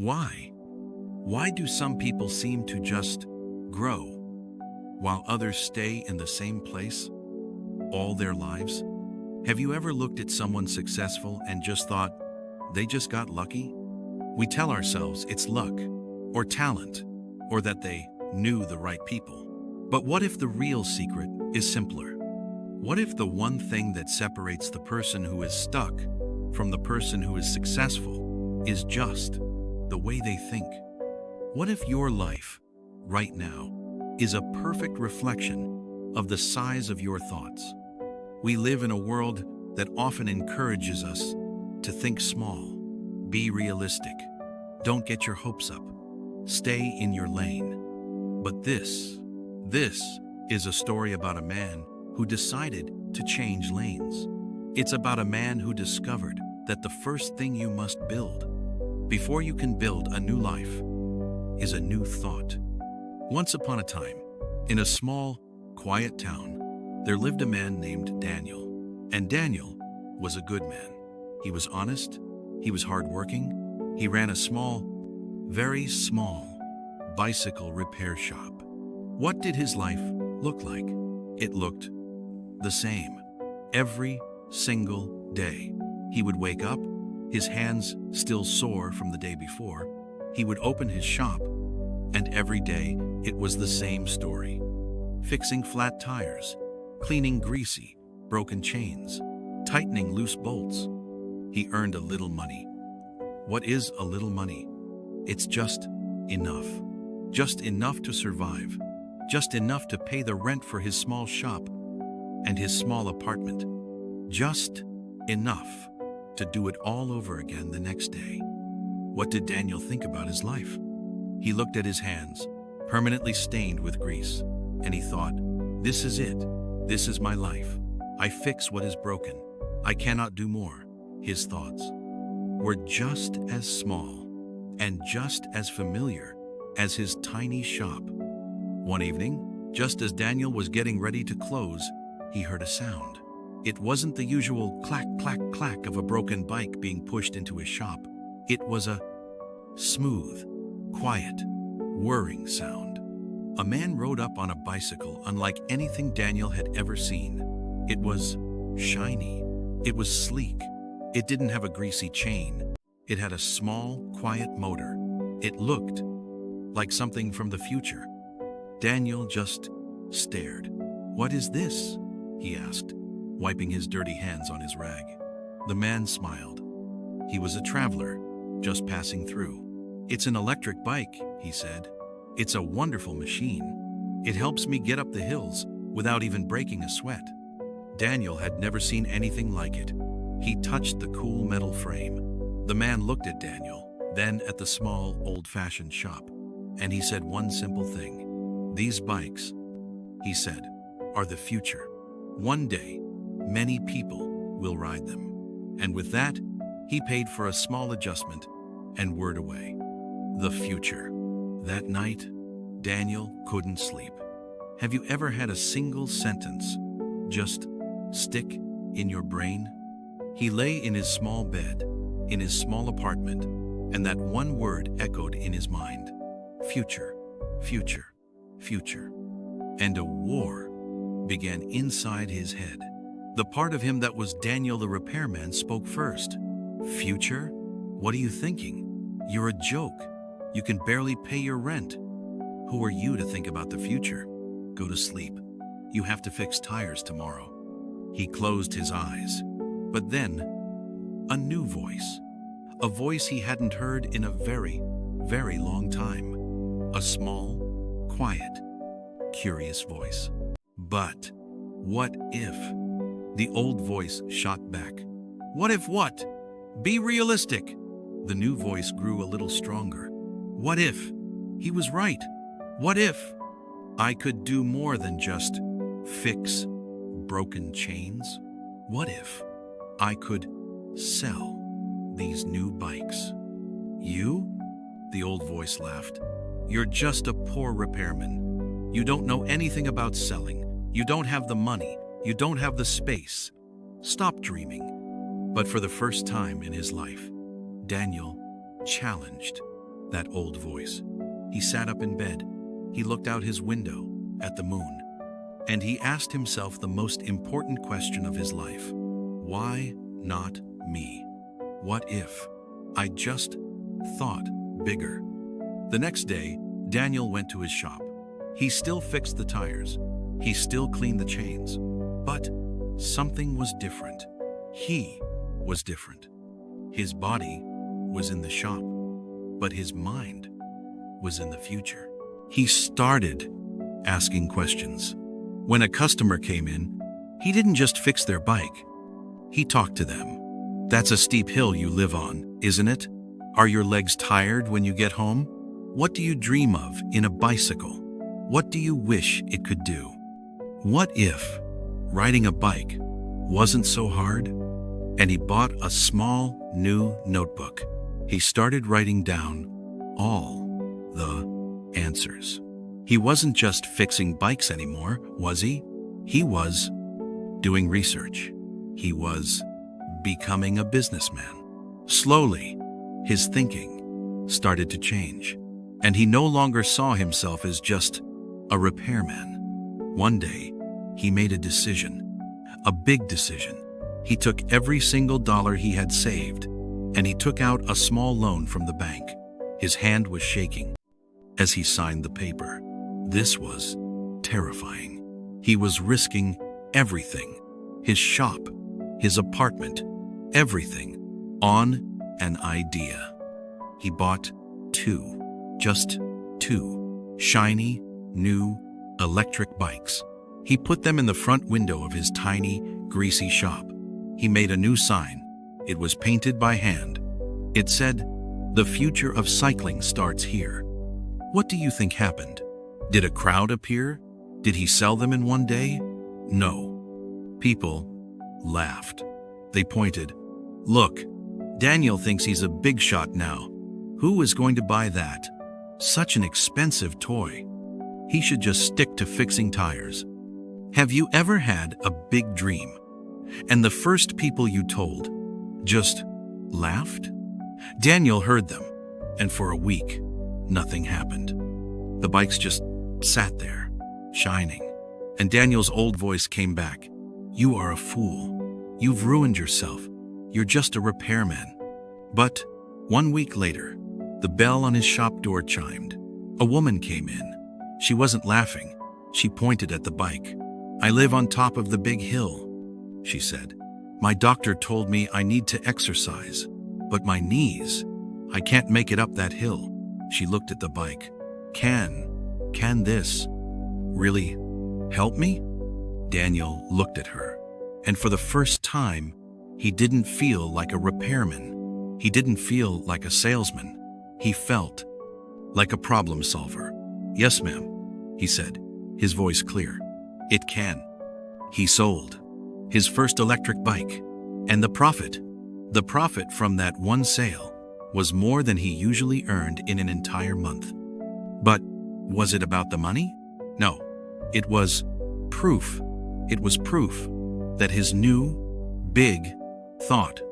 Why? Why do some people seem to just grow, while others stay in the same place all their lives? Have you ever looked at someone successful and just thought, they just got lucky? We tell ourselves it's luck, or talent, or that they knew the right people. But what if the real secret is simpler? What if the one thing that separates the person who is stuck from the person who is successful is just the way they think? What if your life, right now, is a perfect reflection of the size of your thoughts? We live in a world that often encourages us to think small, be realistic, don't get your hopes up, stay in your lane. But this is a story about a man who decided to change lanes. It's about a man who discovered that the first thing you must build before you can build a new life is a new thought. Once upon a time, in a small, quiet town, there lived a man named Daniel. And Daniel was a good man. He was honest, he was hardworking, he ran a small, very small bicycle repair shop. What did his life look like? It looked the same every single day. He would wake up, his hands still sore from the day before. He would open his shop, and every day it was the same story. Fixing flat tires, cleaning greasy, broken chains, tightening loose bolts. He earned a little money. What is a little money? It's just enough. Just enough to survive. Just enough to pay the rent for his small shop and his small apartment. Just enough to do it all over again the next day. What did Daniel think about his life? He looked at his hands, permanently stained with grease, and he thought, this is it. This is my life. I fix what is broken. I cannot do more. His thoughts were just as small and just as familiar as his tiny shop. One evening, just as Daniel was getting ready to close, he heard a sound. It wasn't the usual clack, clack, clack of a broken bike being pushed into his shop. It was a smooth, quiet, whirring sound. A man rode up on a bicycle unlike anything Daniel had ever seen. It was shiny. It was sleek. It didn't have a greasy chain. It had a small, quiet motor. It looked like something from the future. Daniel just stared. "What is this?" he asked, wiping his dirty hands on his rag. The man smiled. He was a traveler, just passing through. "It's an electric bike," he said. "It's a wonderful machine. It helps me get up the hills without even breaking a sweat." Daniel had never seen anything like it. He touched the cool metal frame. The man looked at Daniel, then at the small, old-fashioned shop, and he said one simple thing. "These bikes," he said, "are the future. One day, many people will ride them." And with that, he paid for a small adjustment and whirred away. The future. That night, Daniel couldn't sleep. Have you ever had a single sentence just stick in your brain? He lay in his small bed, in his small apartment, and that one word echoed in his mind. Future, future, future. And a war began inside his head. The part of him that was Daniel the repairman spoke first. "Future? What are you thinking? You're a joke. You can barely pay your rent. Who are you to think about the future? Go to sleep. You have to fix tires tomorrow." He closed his eyes. But then, a new voice. A voice he hadn't heard in a very, very long time. A small, quiet, curious voice. "But what if?" The old voice shot back. "What if what? Be realistic." The new voice grew a little stronger. "What if?" He was right. "What if I could do more than just fix broken chains? What if I could sell these new bikes?" "You?" The old voice laughed. "You're just a poor repairman. You don't know anything about selling. You don't have the money. You don't have the space. Stop dreaming." But for the first time in his life, Daniel challenged that old voice. He sat up in bed. He looked out his window at the moon. And he asked himself the most important question of his life. Why not me? What if I just thought bigger? The next day, Daniel went to his shop. He still fixed the tires. He still cleaned the chains. But something was different. He was different. His body was in the shop, but his mind was in the future. He started asking questions. When a customer came in, he didn't just fix their bike. He talked to them. That's a steep hill you live on, isn't it? Are your legs tired when you get home? What do you dream of in a bicycle? What do you wish it could do? What if riding a bike wasn't so hard? And he bought a small new notebook. He started writing down all the answers. He wasn't just fixing bikes anymore, was he? He was doing research. He was becoming a businessman. Slowly, his thinking started to change, and he no longer saw himself as just a repairman. One day, he made a decision, a big decision. He took every single dollar he had saved, and he took out a small loan from the bank. His hand was shaking as he signed the paper. This was terrifying. He was risking everything, his shop, his apartment, everything, on an idea. He bought just two, shiny, new, electric bikes. He put them in the front window of his tiny, greasy shop. He made a new sign. It was painted by hand. It said, "The future of cycling starts here." What do you think happened? Did a crowd appear? Did he sell them in one day? No. People laughed. They pointed. Look, Daniel thinks he's a big shot now. Who is going to buy that? Such an expensive toy. He should just stick to fixing tires. Have you ever had a big dream, and the first people you told just laughed? Daniel heard them, and for a week, nothing happened. The bikes just sat there, shining, and Daniel's old voice came back. You are a fool. You've ruined yourself. You're just a repairman. But 1 week later, the bell on his shop door chimed. A woman came in. She wasn't laughing. She pointed at the bike. I live on top of the big hill, she said. My doctor told me I need to exercise, but my knees, I can't make it up that hill. She looked at the bike. Can this really help me? Daniel looked at her, and for the first time, he didn't feel like a repairman. He didn't feel like a salesman. He felt like a problem solver. Yes, ma'am, he said, his voice clear. It can. He sold his first electric bike, and the profit from that one sale was more than he usually earned in an entire month. But was it about the money? No, it was proof. It was proof that his new, big thought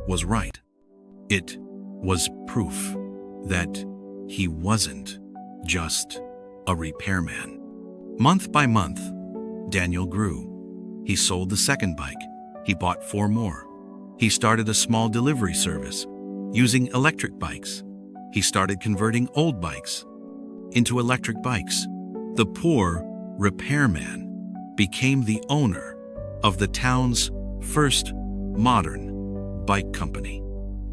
was right. It was proof that he wasn't just a repairman. Month by month, Daniel grew. He sold the second bike. He bought 4 more. He started a small delivery service using electric bikes. He started converting old bikes into electric bikes. The poor repairman became the owner of the town's first modern bike company.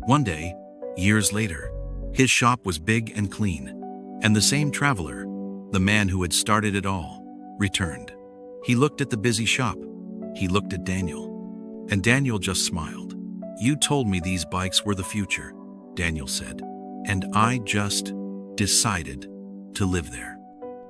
One day, years later, his shop was big and clean, and the same traveler, the man who had started it all, returned. He looked at the busy shop. He looked at Daniel, and Daniel just smiled. You told me these bikes were the future, Daniel said, and I just decided to live there.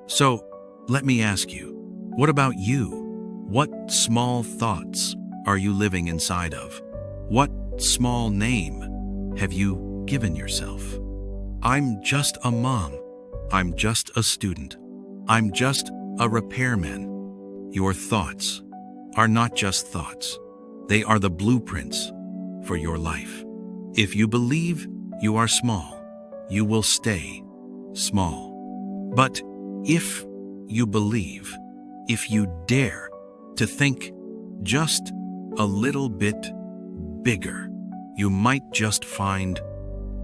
So, let me ask you, what about you? What small thoughts are you living inside of? What small name have you given yourself? I'm just a mom. I'm just a student. I'm just a repairman. Your thoughts are not just thoughts. They are the blueprints for your life. If you believe you are small, you will stay small. But if you believe, if you dare to think just a little bit bigger, you might just find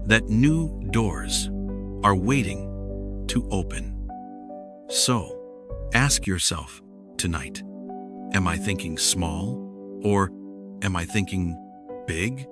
that new doors are waiting to open. So, ask yourself tonight, am I thinking small or am I thinking big?